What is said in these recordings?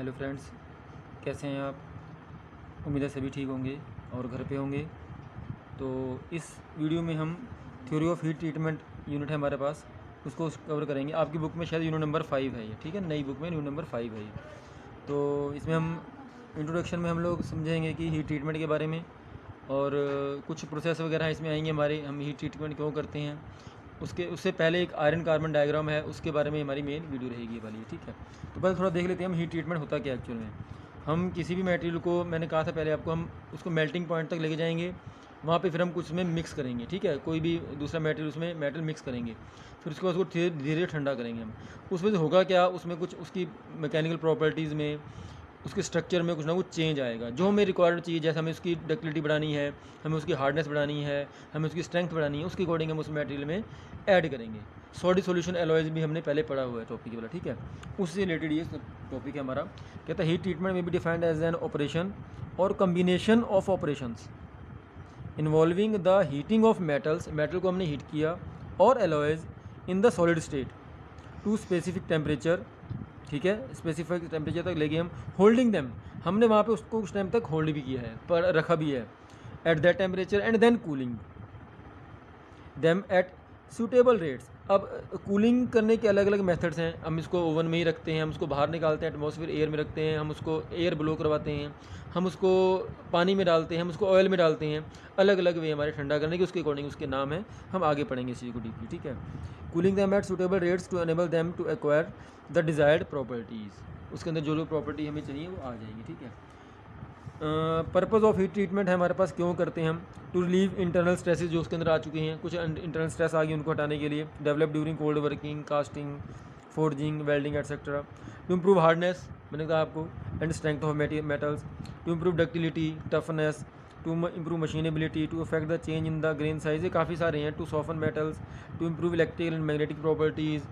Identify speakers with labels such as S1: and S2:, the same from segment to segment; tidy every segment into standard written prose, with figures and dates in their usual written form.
S1: Hello friends, कैसे हैं आप? उम्मीद है सभी ठीक होंगे और घर पे होंगे। तो इस वीडियो में हम theory of heat treatment unit है हमारे पास, उसको कवर करेंगे। आपकी बुक में शायद यूनिट नंबर 5 है ये, ठीक है, नई बुक में यूनिट नंबर 5 है ये। तो इसमें हम इंट्रोडक्शन में हम लोग समझेंगे कि हीट ट्रीटमेंट के बारे में, और कुछ प्रोसेस वगैरह इसमें आएंगे हमारे, हम हीट ट्रीटमेंट क्यों करते हैं। उससे पहले एक आयरन कार्बन डायग्राम है, उसके बारे में हमारी मेन वीडियो रहेगी ये वाली, ठीक है। तो पहले थोड़ा देख लेते हैं हम हीट ट्रीटमेंट होता क्या एक्चुअल में। हम किसी भी मटेरियल को, मैंने कहा था पहले आपको, हम उसको मेल्टिंग पॉइंट तक लेके जाएंगे, वहाँ पे फिर हम कुछ उसमें मिक्स करेंगे, ठीक है, कोई भी दूसरा मटेरियल उसमें मेटल मिक्स करेंगे, फिर उसके बाद उसको धीरे धीरे ठंडा करेंगे हम। उसमें से होगा क्या, उसमें कुछ उसकी मैकेनिकल प्रॉपर्टीज़ में, उसके स्ट्रक्चर में कुछ ना कुछ चेंज आएगा जो हमें रिक्वायर्ड चाहिए। जैसे हमें उसकी डक्टिलिटी बढ़ानी है, हमें उसकी हार्डनेस बढ़ानी है, हमें उसकी स्ट्रेंथ बढ़ानी है, उसके अकॉर्डिंग हम उस मटेरियल में ऐड करेंगे। सॉलिड सॉल्यूशन एलॉयज भी हमने पहले पढ़ा हुआ है टॉपिक वाला, ठीक है, उससे रिलेटेड ये टॉपिक है हमारा। कहता है हीट ट्रीटमेंट में भी डिफाइंड एज एन ऑपरेशन और combination of operations involving the heating of metals, metal को हमने हीट किया, और alloys in the solid state to specific temperature, ठीक है, स्पेसिफिक टेम्परेचर तक ले गए हम। होल्डिंग देम, हमने वहाँ पे उसको कुछ टाइम तक होल्ड भी किया है, पर रखा भी है, at that temperature, and then cooling them at suitable rates. अब कूलिंग करने के अलग अलग मेथड्स हैं। हम इसको ओवन में ही रखते हैं, हम उसको बाहर निकालते हैं, एटमॉस्फेयर एयर में रखते हैं, हम उसको एयर ब्लो करवाते हैं, हम उसको पानी में डालते हैं, हम उसको ऑयल में डालते हैं। अलग अलग वे हमारे ठंडा करने के, उसके अकॉर्डिंग उसके नाम है, हम आगे पढ़ेंगे इस चीज़ को डीपली, ठीक है। Cooling them at suitable rates to enable them to acquire the desired properties, उसके अंदर जो जो प्रॉपर्टी हमें चाहिए वो आ जाएगी, ठीक है। पर्पज़ ऑफ हीट ट्रीटमेंट है हमारे पास, क्यों करते हैं हम? टू रिलीव इंटरनल स्ट्रेसेस जो उसके अंदर आ चुके हैं, कुछ इंटरनल स्ट्रेस आ गई, उनको हटाने के लिए। Develop during cold working, casting, forging, welding etcetera. To improve hardness, मैंने कहा आपको, and strength of metals. To improve ductility, toughness, to improve machinability, to affect the change in the grain size, ये काफ़ी सारे हैं। To soften metals, to improve electrical and magnetic properties,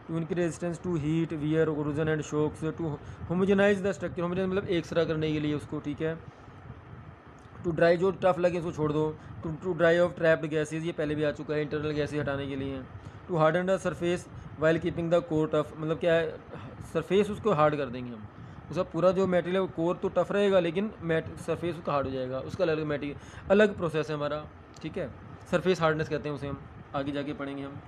S1: to इनकी resistance to heat, wear, corrosion and shocks. To homogenise the structure, homogenise मतलब एक तरह करने के लिए उसको, ठीक है। टू ड्राई, जो टफ लगे उसको छोड़ दो। To dry off trapped gases, ये पहले भी आ चुका है, इंटरनल गैसेज हटाने के लिए। To harden the surface while keeping the core tough, मतलब क्या है, सरफेस उसको हार्ड कर देंगे हम। उसका पूरा जो मटेरियल है वो कोर तो टफ रहेगा, लेकिन सरफेस उसका हार्ड हो जाएगा, उसका अलग मटेरियल, अलग प्रोसेस है हमारा, ठीक है। सरफेस हार्डनेस कहते हैं उसे, हम आगे जाके पढ़ेंगे हम।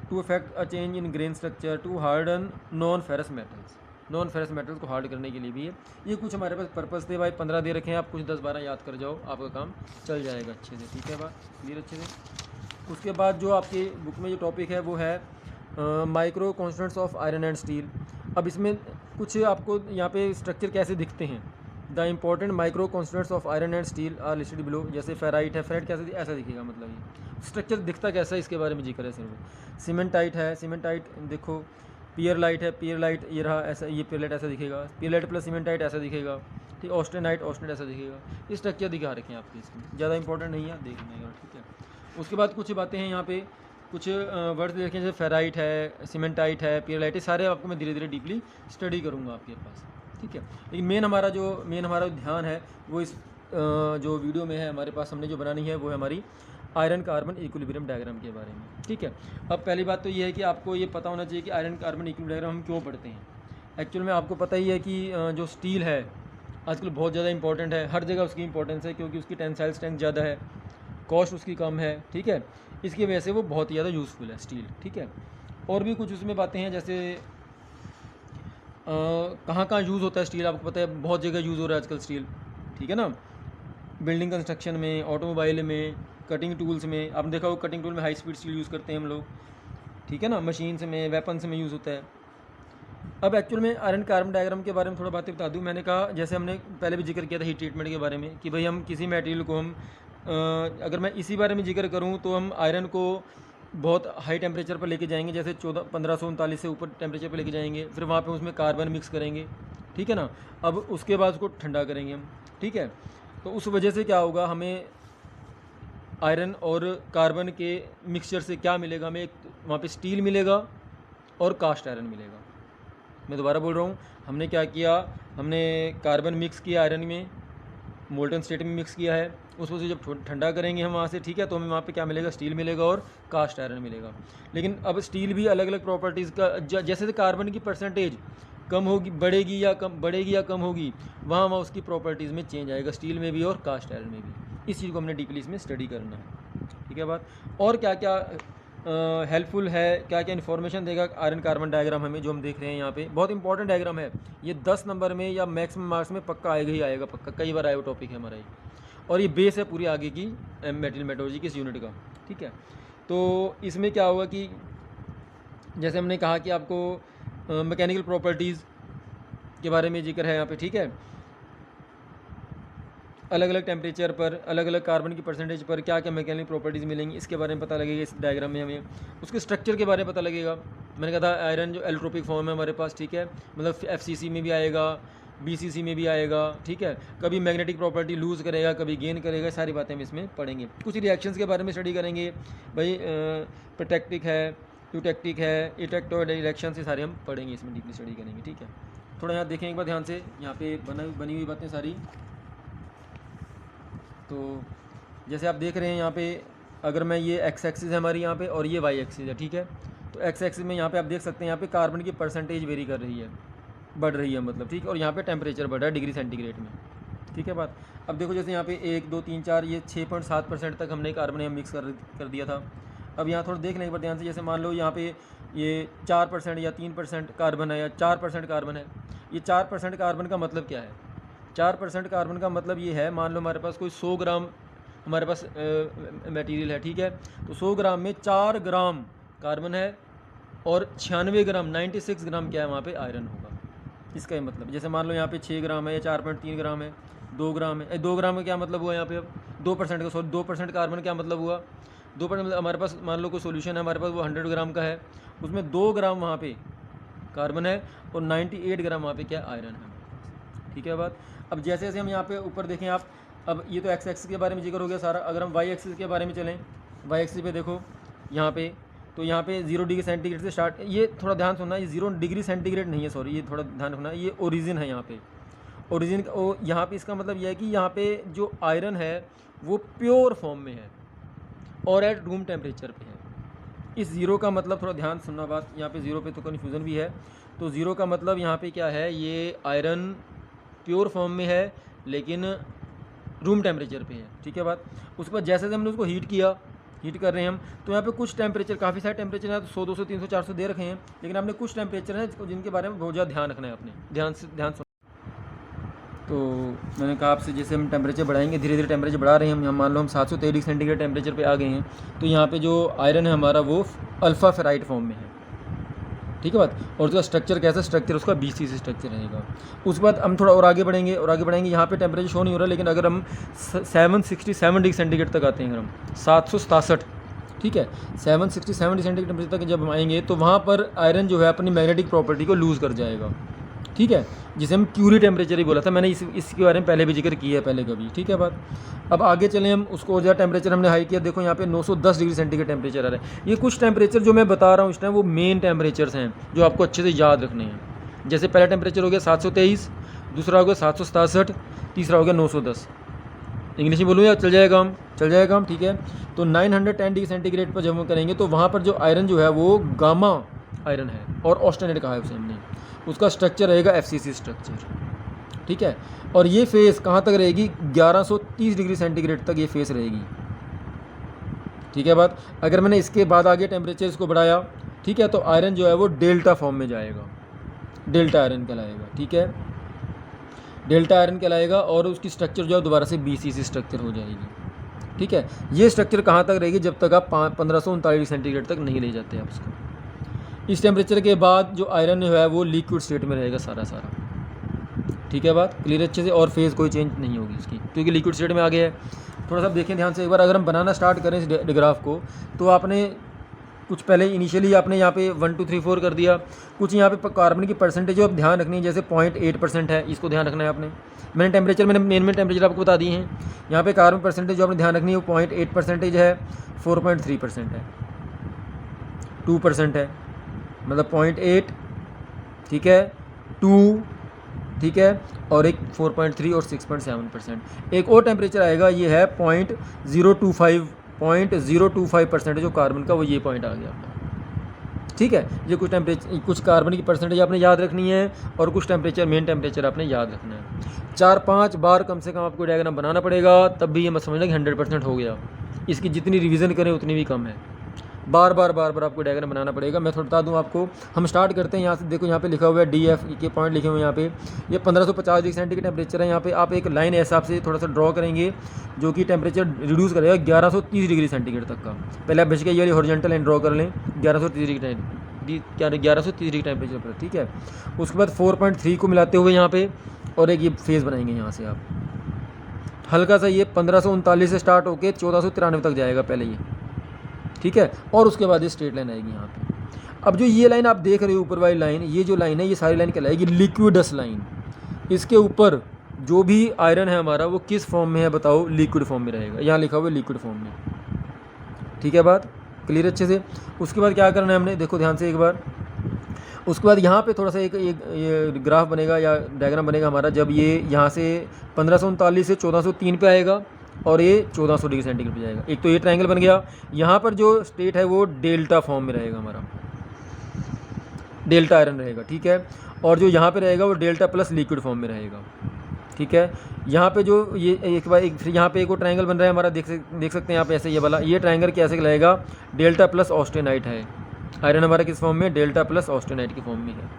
S1: To affect a change in grain structure, to harden non ferrous metals, non ferrous metals को हार्ड करने के लिए भी है। ये कुछ हमारे पास पर्पस थे भाई, 15 दे रखे हैं, आप कुछ 10-12 याद कर जाओ, आपका काम चल जाएगा अच्छे से, ठीक है। बात क्लियर अच्छे से। उसके बाद जो आपकी बुक में जो टॉपिक है वो है micro constants of iron and steel. अब इसमें कुछ आपको यहाँ पे स्ट्रक्चर कैसे दिखते हैं। The important micro constants of iron and steel are listed below. जैसे फेराइट है, फेराइट कैसे ऐसा दिखेगा, मतलब ये स्ट्रक्चर दिखता कैसा है, इसके बारे में जिक्र है सिर्फ। सीमेंटाइट है, सीमेंटाइट देखो। पियरलाइट है, पियरलाइट ये रहा ऐसा, ये पियरलाइट ऐसा दिखेगा, पियरलाइट प्लस सीमेंटाइट ऐसा दिखेगा, ठीक। ऑस्टेनाइट, ऑस्टेनाइट ऐसा दिखेगा। ये स्ट्रक्चर दिखा रखे हैं आपके, इसमें ज़्यादा इंपॉर्टेंट नहीं है, देख लेंगे, ठीक है। उसके बाद कुछ बातें हैं यहाँ पे, कुछ वर्ड्स देखें, जैसे फेराइट है, सीमेंटाइट है, पियरलाइट, सारे आपको मैं धीरे धीरे डीपली स्टडी करूँगा आपके पास, ठीक है। लेकिन मेन हमारा ध्यान है वो इस जो वीडियो में है हमारे पास, हमने जो बनानी है वो है हमारी आयरन कार्बन इक्विलिब्रियम डायग्राम के बारे में, ठीक है। अब पहली बात तो ये है कि आपको ये पता होना चाहिए कि आयरन कार्बन इक्विलिब्रियम डायग्राम हम क्यों पढ़ते हैं। एक्चुअल में आपको पता ही है कि जो स्टील है आजकल बहुत ज़्यादा इंपॉर्टेंट है, हर जगह उसकी इंपॉर्टेंस है, क्योंकि उसकी टेंसाइल स्ट्रेंथ ज़्यादा है, कॉस्ट उसकी कम है, ठीक है। इसकी वजह से वो बहुत ही ज़्यादा यूज़फुल है स्टील, ठीक है। और भी कुछ उसमें बातें हैं, जैसे कहाँ कहाँ यूज़ होता है स्टील, आपको पता है बहुत जगह यूज़ हो रहा है आजकल स्टील, ठीक है ना। बिल्डिंग कंस्ट्रक्शन में, ऑटोमोबाइल में, कटिंग टूल्स में, आपने देखा हो कटिंग टूल में हाई स्पीड स्टील यूज़ करते हैं हम लोग, ठीक है ना। मशीन्स में, वेपन्स में यूज़ होता है। अब एक्चुअल में आयरन कार्बन डायग्राम के बारे में थोड़ा बातें बता दूं। मैंने कहा, जैसे हमने पहले भी जिक्र किया था हीट ट्रीटमेंट के बारे में, कि भाई हम किसी मटेरियल को हम अगर मैं इसी बारे में जिक्र करूं तो हम आयरन को बहुत हाई टेम्परेचर पर लेके जाएंगे, जैसे 1539 से ऊपर टेम्परेचर पर लेके जाएंगे, फिर वहाँ पे उसमें कार्बन मिक्स करेंगे, ठीक है ना। अब उसके बाद उसको ठंडा करेंगे हम, ठीक है। तो उस वजह से क्या होगा, हमें आयरन और कार्बन के मिक्सचर से क्या मिलेगा, हमें वहाँ पे स्टील मिलेगा और कास्ट आयरन मिलेगा। मैं दोबारा बोल रहा हूँ, हमने क्या किया, हमने कार्बन मिक्स किया आयरन में, मोल्टन स्टेट में मिक्स किया है, उसको से जब ठंडा करेंगे हम वहाँ से, ठीक है, तो हमें वहाँ पे क्या मिलेगा, स्टील मिलेगा और कास्ट आयरन मिलेगा। लेकिन अब स्टील भी अलग अलग प्रॉपर्टीज़ का, जैसे कार्बन की परसेंटेज कम होगी, बढ़ेगी या कम होगी, वहाँ उसकी प्रॉपर्टीज़ में चेंज आएगा, स्टील में भी और कास्ट आयरन में भी। इस चीज़ को हमने डीपली इसमें स्टडी करना है, ठीक है बात। और क्या क्या हेल्पफुल है, क्या क्या इन्फॉर्मेशन देगा आयरन कार्बन डायग्राम हमें, जो हम देख रहे हैं यहाँ पे, बहुत इंपॉर्टेंट डायग्राम है ये। 10 नंबर में या मैक्सिमम मार्क्स में पक्का आएगा ही आएगा, पक्का, कई बार आया वो टॉपिक है हमारा ये, और ये बेस है पूरी आगे की मेटेरियल मेट्रोलॉजी की इस यूनिट का, ठीक है। तो इसमें क्या होगा कि जैसे हमने कहा कि आपको मैकेनिकल प्रॉपर्टीज़ के बारे में जिक्र है यहाँ पे, ठीक है। अलग अलग टेम्परेचर पर अलग अलग कार्बन की परसेंटेज पर क्या क्या मैकेनिकल प्रॉपर्टीज़ मिलेंगी, इसके बारे में पता लगेगा इस डायग्राम में हमें। उसके स्ट्रक्चर के बारे में पता लगेगा। मैंने कहा था आयरन जो एलोट्रोपिक फॉर्म है हमारे पास, ठीक है, मतलब FCC में भी आएगा, BCC में भी आएगा, ठीक है। कभी मैग्नेटिक प्रॉपर्टी लूज़ करेगा, कभी गेन करेगा, सारी बातें हम इसमें पढ़ेंगे। कुछ रिएक्शंस के बारे में स्टडी करेंगे भाई, प्रोटेक्टिक है, यूटेक्टिक है, इटेक्टो रिएक्शन से सारे हम पढ़ेंगे, इसमें डीपली स्टडी करेंगे, ठीक है। थोड़ा यहाँ देखें एक बार ध्यान से, यहाँ पे बनी हुई बातें सारी। तो जैसे आप देख रहे हैं यहाँ पे, अगर मैं ये एक्स एक्सिस है हमारी यहाँ पे और ये वाई एक्सिस है, ठीक है। तो एक्स एक्सिस में यहाँ पे आप देख सकते हैं यहाँ पे कार्बन की परसेंटेज वेरी कर रही है, बढ़ रही है मतलब, ठीक है। और यहाँ पे टेम्परेचर बढ़ रहा है डिग्री सेंटीग्रेड में, ठीक है बात। अब देखो जैसे यहाँ पे 1 2 3 4 ये 6.7% तक हमने कार्बन मिक्स कर दिया था। अब यहाँ थोड़ा देख लें एक बार ध्यान से, जैसे मान लो यहाँ पे ये 4% या 3% कार्बन है या 4% कार्बन है। ये 4% कार्बन का मतलब क्या है? 4% कार्बन का मतलब ये है, मान लो हमारे पास कोई 100 ग्राम हमारे पास मटेरियल है, ठीक है। तो 100 ग्राम में 4 ग्राम कार्बन है और 96 ग्राम 96 ग्राम क्या है वहाँ पे आयरन होगा। इसका ही मतलब, जैसे मान लो यहाँ पे 6 ग्राम है या 4.3 ग्राम है, 2 ग्राम है। 2 ग्राम का क्या मतलब हुआ यहाँ पे? अब 2% का, सॉरी 2% कार्बन क्या मतलब हुआ? 2% मतलब हमारे पास मान लो कोई सोल्यूशन है हमारे पास, वो 100 ग्राम का है, उसमें 2 ग्राम वहाँ पे कार्बन है और 98 ग्राम वहाँ पे क्या आयरन है, ठीक है बात। अब जैसे जैसे हम यहाँ पे ऊपर देखें आप, अब ये तो एक्स एक्सिस के बारे में जिक्र हो गया सारा। अगर हम वाई एक्सिस के बारे में चलें, वाई एक्सिस पे देखो यहाँ पे, तो यहाँ पे 0 डिग्री सेंटीग्रेड से स्टार्ट, ये थोड़ा ध्यान सुनना, ये 0 डिग्री सेंटीग्रेड नहीं है, सॉरी, ये थोड़ा ध्यान रखना, ये ओरिजिन है यहाँ पे। ओरिजिन यहाँ पे इसका मतलब यह है कि यहाँ पे जो आयरन है वो प्योर फॉर्म में है और एट रूम टेम्परेचर पे है। इस 0 का मतलब, थोड़ा ध्यान सुनना बात, यहाँ पे 0 पे तो कन्फ्यूज़न भी है। तो 0 का मतलब यहाँ पे क्या है, ये आयरन प्योर फॉर्म में है लेकिन रूम टेम्परेचर पे है, ठीक है बात। उसके बाद जैसे हमने उसको हीट कर रहे हैं हम, तो यहाँ पे कुछ टेम्परेचर, काफ़ी सारे टेम्परेचर है, तो 100 200 300 400 दे रखे हैं, लेकिन आपने कुछ टेम्परेचर हैं जिनके बारे में बहुत ज़्यादा ध्यान रखना है, अपने ध्यान सुन। तो मैंने कहा आपसे, जैसे हम टेम्परेचर बढ़ाएंगे, धीरे धीरे टेम्परेचर बढ़ा रहे हैं हम, मान लो हम 723 डिग्री सेंटीग्रेड टेम्परेचर पे आ गए हैं, तो यहाँ पे जो आयरन है हमारा वो अल्फ़ा फेराइट फॉर्म में है, ठीक है बात। और उसका स्ट्रक्चर कैसा स्ट्रक्चर, उसका BCC स्ट्रक्चर रहेगा। उसके बाद हम थोड़ा और आगे बढ़ेंगे यहाँ पे टेम्परेचर शो नहीं हो रहा, लेकिन अगर हम 767 डिग्री सेंटीग्रेड तक आते हैं, अगर हम 767, ठीक है, 767 डिग्री सेंटीग्रेड टेम्परेचर तक जब हम आएंगे, तो वहाँ पर आयरन जो है अपनी मैग्नेटिक प्रॉपर्टी को लूज़ कर जाएगा, ठीक है, जिसे हम क्यूरी टेम्परेचर ही बोला था। मैंने इसके बारे में पहले भी जिक्र किया है पहले कभी, ठीक है बात। अब आगे चलें हम, उसको और ज़्यादा टेम्परेचर हमने हाई किया, देखो यहाँ पे 910 डिग्री सेंटीग्रेड टेम्परेचर आ रहा है। ये कुछ टेम्परेचर जो मैं बता रहा हूँ इस टाइम, वो मेन टेम्परेचर्स हैं जो आपको अच्छे से याद रखने हैं। जैसे पहला टेम्परेचर हो गया 723, दूसरा हो गया 767, तीसरा हो गया 910। इंग्लिश में बोलूँ या चल जाएगा हम, ठीक है। तो 910 डिग्री सेंटीग्रेड पर जब हम करेंगे, तो वहाँ पर जो आयरन जो है वो गामा आयरन है और ऑस्टेनेट कहा है उसे हमने। उसका स्ट्रक्चर रहेगा FCC स्ट्रक्चर, ठीक है। और ये फेस कहाँ तक रहेगी? 1130 डिग्री सेंटीग्रेड तक ये फेस रहेगी, ठीक है बात। अगर मैंने इसके बाद आगे टेम्परेचर इसको बढ़ाया, ठीक है, तो आयरन जो है वो डेल्टा फॉर्म में जाएगा, डेल्टा आयरन कहलाएगा, ठीक है, डेल्टा आयरन कहलाएगा। और उसकी स्ट्रक्चर जो है दोबारा से BCC स्ट्रक्चर हो जाएगी, ठीक है। ये स्ट्रक्चर कहाँ तक रहेगी? जब तक आप 1539 डिग्री सेंटीग्रेड तक नहीं ले जाते आप उसको। इस टेम्परेचर के बाद जो आयरन जो है वो लिक्विड स्टेट में रहेगा सारा, ठीक है बात, क्लियर अच्छे से। और फेज़ कोई चेंज नहीं होगी इसकी, क्योंकि लिक्विड स्टेट में आ गया है। थोड़ा सा देखें ध्यान से एक बार, अगर हम बनाना स्टार्ट करें इस ग्राफ को, तो आपने कुछ पहले इनिशियली आपने यहाँ पे 1 2 3 4 कर दिया। कुछ यहाँ पे कार्बन की परसेंटेज जो आप ध्यान रखनी है, जैसे 0.8% है, इसको ध्यान रखना है आपने। मैंने मेन टेम्परेचर आपको बता दिए हैं। यहाँ पे कार्बन परसेंटेज जो आपने ध्यान रखनी है वो 0.8% है, 4.3% है, 2% है, मतलब 0.8, ठीक है, 2, ठीक है, और एक 4.3 और 6.7%। एक और टेम्परेचर आएगा, ये है 0.025% जो कार्बन का, वो ये पॉइंट आ गया आपका, ठीक है। ये कुछ टेम्परेचर, कुछ कार्बन की परसेंटेज आपने याद रखनी है और कुछ टेम्परेचर, मेन टेम्परेचर आपने याद रखना है। 4-5 बार कम से कम आपको डायग्राम बनाना पड़ेगा, तब भी ये मत समझना कि 100% हो गया। इसकी जितनी रिवीजन करें उतनी भी कम है। बार बार आपको डायग्राम बनाना पड़ेगा। मैं थोड़ा बता दूं आपको, हम स्टार्ट करते हैं यहाँ से। देखो यहाँ पे लिखा हुआ है DF के पॉइंट लिखे हुए हैं यहाँ पे। ये 1550 डिग्री सेंटीग्रेड टेम्परेचर है। यहाँ पे आप एक लाइन ऐसा आपसे थोड़ा सा ड्रॉ करेंगे जो कि टेम्परेचर रिड्यूस करेगा 1130 डिग्री सेंटीग्रेड तक का। पहले आप बेसिक ये वाली हॉरिजॉन्टल लाइन ड्रॉ कर लें 1130 डिग्री टेम्परेचर पर, ठीक है। उसके बाद 4.3 को मिलाते हुए यहाँ पे और एक ये फेज़ बनाएंगे यहाँ से आप हल्का सा। ये 1539 से स्टार्ट होकर 1493 तक जाएगा पहले ये, ठीक है। और उसके बाद ये स्ट्रेट लाइन आएगी यहाँ पे। अब जो ये लाइन आप देख रहे हो ऊपर वाली लाइन, ये जो लाइन है ये सारी लाइन कहलाएगी लिक्विडस लाइन। इसके ऊपर जो भी आयरन है हमारा वो किस फॉर्म में है बताओ? लिक्विड फॉर्म में रहेगा। यहाँ लिखा हुआ है लिक्विड फॉर्म में, ठीक है। बात क्लियर अच्छे से। उसके बाद क्या करना है हमने, देखो ध्यान से एक बार। उसके बाद यहाँ पे थोड़ा सा एक ये ग्राफ बनेगा या डायग्राम बनेगा हमारा, जब ये यहाँ से 1539 से 1403 पे आएगा और ये 1400 डिग्री सेंटीग्रेड पे जाएगा। एक तो ये ट्रायंगल बन गया। यहाँ पर जो स्टेट है वो डेल्टा फॉर्म में रहेगा हमारा, डेल्टा आयरन रहेगा, ठीक है। और जो यहाँ पे रहेगा वो डेल्टा प्लस लिक्विड फॉर्म में रहेगा, ठीक है। यहाँ पे जो ये एक बार यहाँ पे एक और ट्रायंगल बन रहा है हमारा, देख सकते हैं आप ऐसे। ये वाला ये ट्रायंगल कैसे लगेगा? डेल्टा प्लस ऑस्टेनाइट है। आयरन हमारा किस फॉर्म में? डेल्टा प्लस ऑस्टेनाइट की फॉर्म में है,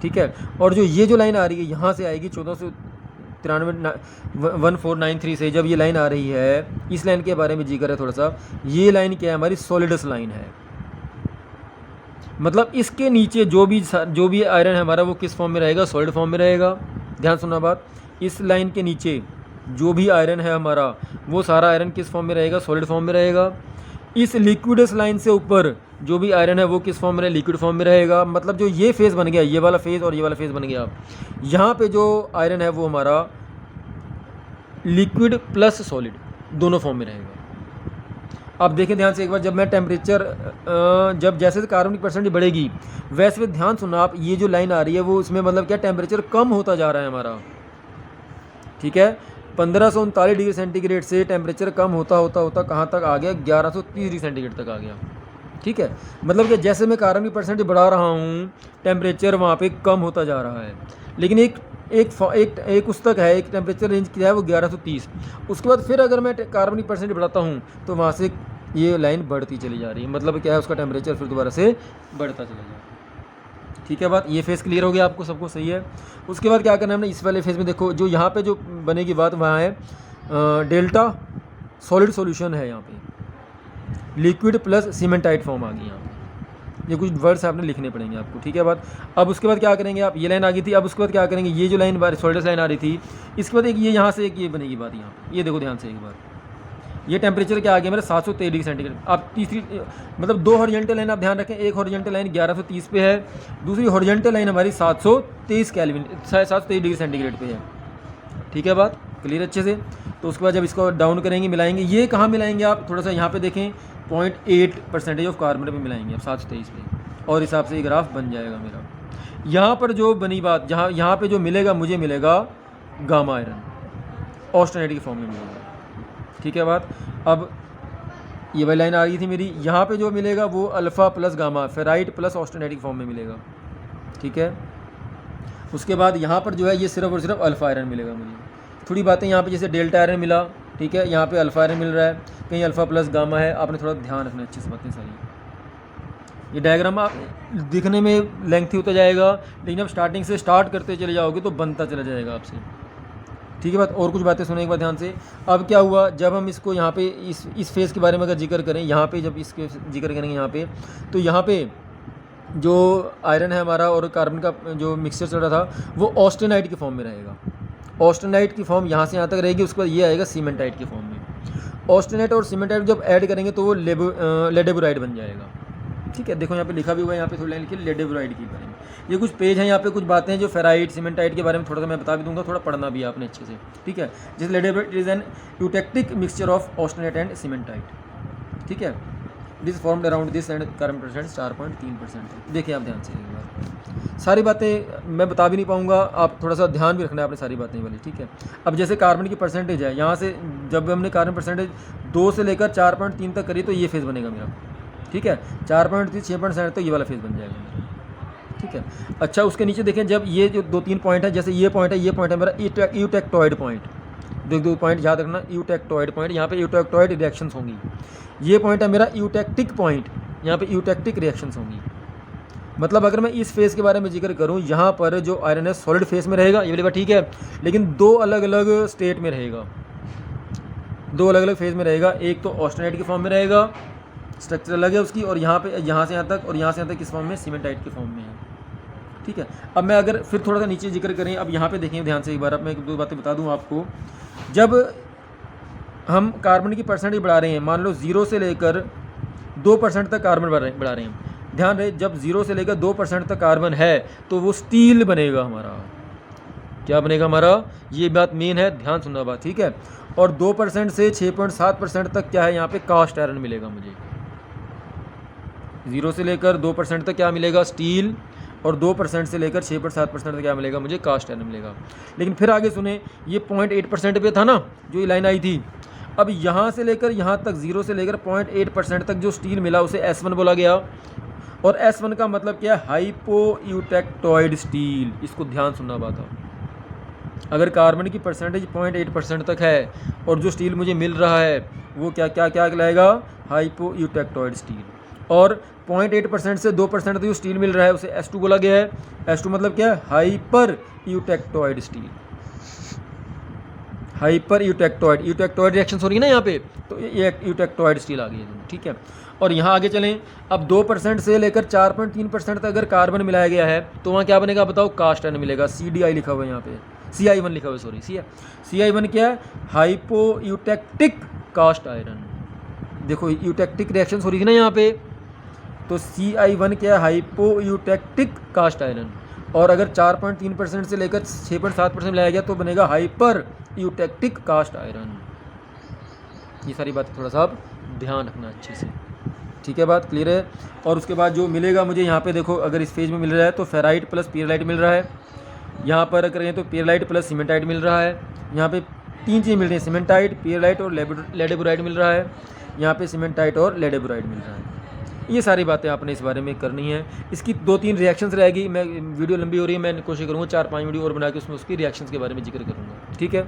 S1: ठीक है। और जो लाइन आ रही है यहाँ से आएगी 1493 से जब ये लाइन आ रही है, इस लाइन के बारे में जिक्र है थोड़ा सा। ये लाइन क्या है? हमारी सॉलिडस लाइन है। मतलब इसके नीचे जो भी आयरन है हमारा वो किस फॉर्म में रहेगा? सॉलिड फॉर्म में रहेगा। ध्यान सुनना बात, इस लाइन के नीचे जो भी आयरन है हमारा वो सारा आयरन किस फॉर्म में रहेगा? सॉलिड फॉर्म में रहेगा। इस लिक्विडस लाइन से ऊपर जो भी आयरन है वो किस फॉर्म में रहेगा? लिक्विड फॉर्म में रहेगा। मतलब जो ये फेज़ बन गया, ये वाला फेज़ और ये वाला फेज़ बन गया, यहाँ पे जो आयरन है वो हमारा लिक्विड प्लस सॉलिड दोनों फॉर्म में रहेगा। अब देखें ध्यान से एक बार, जब मैं टेम्परेचर जब जैसे कार्बन की परसेंटेज बढ़ेगी वैसे ध्यान सुनना आप, ये जो लाइन आ रही है वो इसमें मतलब क्या टेम्परेचर कम होता जा रहा है हमारा, ठीक है। 1539 डिग्री सेंटीग्रेड से टेम्परेचर कम होता होता कहाँ तक आ गया? 1130 डिग्री सेंटीग्रेड तक आ गया, ठीक है। मतलब कि जैसे मैं कार्बन की परसेंटेज बढ़ा रहा हूँ टेम्परेचर वहाँ पे कम होता जा रहा है। लेकिन एक उस तक है, एक टेम्परेचर रेंज क्या है वो 1130। उसके बाद फिर अगर मैं कार्बन की परसेंटेज बढ़ाता हूँ तो वहाँ से ये लाइन बढ़ती चली जा रही है। मतलब क्या है? उसका टेम्परेचर फिर दोबारा से बढ़ता चला जाए, ठीक है। बात ये फेज़ क्लियर हो गया आपको, सबको सही है। उसके बाद क्या करना है हमने इस वाले फेज़ में, देखो जो यहाँ पे जो बनेगी बात वहाँ है डेल्टा सॉलिड सॉल्यूशन है। यहाँ पे लिक्विड प्लस सीमेंटाइट फॉर्म आ गई यहाँ पे। ये कुछ वर्ड्स आपने लिखने पड़ेंगे आपको, ठीक है बात। अब उसके बाद क्या करेंगे आप? ये लाइन आ गई थी। अब उसके बाद क्या करेंगे? ये जो लाइन सॉलिडस लाइन आ रही थी, इसके बाद एक ये यहाँ से एक ये बनेगी बात यहाँ पे। ये देखो ध्यान से एक बार, ये टेम्परेचर क्या आ गया मेरा? 723 डिग्री सेंटीग्रेड। अब तीसरी मतलब दो हॉरिजॉन्टल लाइन आप ध्यान रखें, एक हॉरिजॉन्टल लाइन 1130 पे है, दूसरी हॉरिजॉन्टल लाइन हमारी 723 केल्विन 723 डिग्री सेंटीग्रेड पे है, ठीक है। बात क्लियर अच्छे से। तो उसके बाद जब इसको डाउन करेंगे, मिलाएंगे, ये कहाँ मिलाएंगे आप? थोड़ा सा यहाँ पे देखें, 0.8% ऑफ कार्बन पे मिलाएंगे आप 723 पे, और हिसाब से ये ग्राफ बन जाएगा मेरा। यहाँ पर जो बनी बात, यहाँ पे जो मिलेगा मुझे मिलेगा गामा आयरन ऑस्टेनाइट की फॉर्म में मिलेगा, ठीक है। बात अब ये वाली लाइन आ रही थी मेरी, यहाँ पे जो मिलेगा वो alpha plus gamma ferrite plus austenite की फॉर्म में मिलेगा, ठीक है। उसके बाद यहाँ पर जो है ये सिर्फ और सिर्फ अल्फ़ा आयरन मिलेगा मुझे। थोड़ी बातें यहाँ पे, जैसे डेल्टा आयरन मिला, ठीक है, यहाँ पे अल्फ़ा आयरन मिल रहा है, कहीं अल्फ़ा प्लस गामा है। आपने थोड़ा ध्यान रखना अच्छे से बातें सारी। ये डायग्राम आप दिखने में लेंथी होता जाएगा, लेकिन अब स्टार्टिंग से स्टार्ट करते चले जाओगे तो बनता चला जाएगा आपसे, ठीक है। बात और कुछ बातें सुने एक बार ध्यान से। अब क्या हुआ, जब हम इसको यहाँ पे इस फेज़ के बारे में अगर जिक्र करें, यहाँ पे जब इसके जिक्र करेंगे यहाँ पे, तो यहाँ पे जो आयरन है हमारा और कार्बन का जो मिक्सचर चल रहा था वो ऑस्टेनाइट की फॉर्म में रहेगा। ऑस्टेनाइट की फॉर्म यहाँ से यहाँ तक रहेगी। उसके बाद ये आएगा सीमेंटाइट की फॉर्म में। ऑस्टेनाइट और सीमेंटाइट जब ऐड करेंगे तो वो लेडेबोराइड बन जाएगा, ठीक है। देखो यहाँ पे लिखा भी हुआ है, यहाँ पे थोड़ी लाइन लिखी लेडेबोराइड की बारे में। ये कुछ पेज हैं, यहाँ पे कुछ बातें हैं जो फेराइट सीमेंटाइट के बारे में थोड़ा सा मैं बता भी दूंगा, थोड़ा पढ़ना भी है आपने अच्छे से, ठीक है। जैसे ledeburite is an eutectic mixture of austenite and cementite, ठीक है। This formed around this and carbon percent 4.3%। देखिए आप ध्यान से एक बार, सारी बातें मैं बता भी नहीं पाऊंगा, आप थोड़ा सा ध्यान भी रखना है अपनी सारी बातें वाली, ठीक है। अब जैसे कार्बन की परसेंटेज है, यहाँ से जब हमने कार्बन परसेंटेज 2 से लेकर 4.3 तक करी तो ये फेज़ बनेगा मेरा, ठीक है, 4.3 6.7 तक ये वाला फेज़ बन जाएगा मेरा, ठीक है। अच्छा, उसके नीचे देखें, जब ये जो 2-3 पॉइंट है, जैसे ये पॉइंट है मेरा यूटेक्टॉइड पॉइंट, दो पॉइंट याद रखना, यूटेक्टॉइड पॉइंट, यहाँ पे यूटेक्टॉइड रिएक्शंस होंगी। ये पॉइंट है मेरा यूटेक्टिक पॉइंट, यहाँ पे यूटेक्टिक रिएक्शंस होंगी। मतलब अगर मैं इस फेज़ के बारे में जिक्र करूँ, यहाँ पर जो आयरन है सॉलिड फेज़ में रहेगा, ये वाली बात ठीक है, लेकिन दो अलग अलग स्टेट में रहेगा, दो अलग अलग फेज़ में रहेगा। एक तो ऑस्टेनाइट के फॉर्म में रहेगा, स्ट्रक्चर अलग है उसकी, और यहाँ पे यहाँ से यहाँ तक और यहाँ से यहाँ तक किस फॉर्म में, सीमेंटाइट के फॉर्म में है, ठीक है। अब मैं अगर फिर थोड़ा सा नीचे जिक्र करें, अब यहाँ पे देखें ध्यान से एक बार, अब मैं 1-2 बातें बता दूँ आपको। जब हम कार्बन की परसेंटेज बढ़ा रहे हैं, मान लो 0 से लेकर 2% तक कार्बन बढ़ा रहे हैं, ध्यान रहे, जब 0 से लेकर 2% तक कार्बन है तो वो स्टील बनेगा हमारा। क्या बनेगा हमारा, ये बात मेन है, ध्यान सुनना बात, ठीक है। और 2% से 6.7% तक क्या है, यहाँ पे कास्ट आयरन मिलेगा मुझे। 0 से लेकर 2% तक क्या मिलेगा, स्टील, और 2% से लेकर 6.7% तक क्या मिलेगा मुझे, कास्ट आयरन मिलेगा। लेकिन फिर आगे सुने, ये 0.8% पे था ना जो ये लाइन आई थी, अब यहाँ से लेकर यहाँ तक 0 से लेकर 0.8% तक जो स्टील मिला उसे S1 बोला गया। और S1 का मतलब क्या है, हाइपोयूटेक्टॉइड स्टील। इसको ध्यान सुनना बात है, अगर कार्बन की परसेंटेज 0.8% तक है और जो स्टील मुझे मिल रहा है वो क्या क्या क्या कहलाएगा, हाइपोयूटेक्टॉइड स्टील। और 0.8% से 2% तक जो स्टील मिल रहा है उसे S2 बोला गया है। S2 मतलब क्या है, hyper eutectoid steel, hyper eutectoid, eutectoid reaction हो रही है ना यहाँ पे, तो ये यूटेक्टॉइड स्टील आ गई है, ठीक है। और यहाँ आगे चलें, अब 2% से लेकर 4.3% तक अगर कार्बन मिलाया गया है तो वहाँ क्या बनेगा बताओ, कास्ट आयरन मिलेगा। CDI लिखा हुआ है यहाँ पे, CI1 लिखा हुआ है, सॉरी CI1 क्या है, हाइपोयूटेक्टिक कास्ट आयरन। देखो यूटेक्टिक रिएक्शन हो रही थी ना यहाँ पे, तो CI1 क्या है, हाइपोयूटेक्टिक कास्ट आयरन। और अगर 4.3% से लेकर 6.7% लाया गया तो बनेगा हाइपर यूटेक्टिक कास्ट आयरन। ये सारी बातें थोड़ा सा आप ध्यान रखना अच्छे से, ठीक है, बात क्लियर है। और उसके बाद जो मिलेगा मुझे यहाँ पे देखो, अगर इस फेज में मिल रहा है तो फेराइट प्लस पियरलाइट मिल रहा है। यहाँ पर करें तो पियरलाइट प्लस सीमेंटाइट मिल रहा है। यहाँ पे 3 चीज़ मिल रही है, सीमेंटाइट, पियरलाइट और लेडेबोराइट मिल रहा है। यहाँ पे सीमेंटाइट और लेडेबोराइट मिल रहा है। ये सारी बातें आपने इस बारे में करनी है। इसकी 2-3 रिएक्शंस रहेगी, मैं वीडियो लंबी हो रही है, मैं कोशिश करूँगा 4-5 वीडियो और बना के उसमें उसकी रिएक्शंस के बारे में जिक्र करूँगा, ठीक है।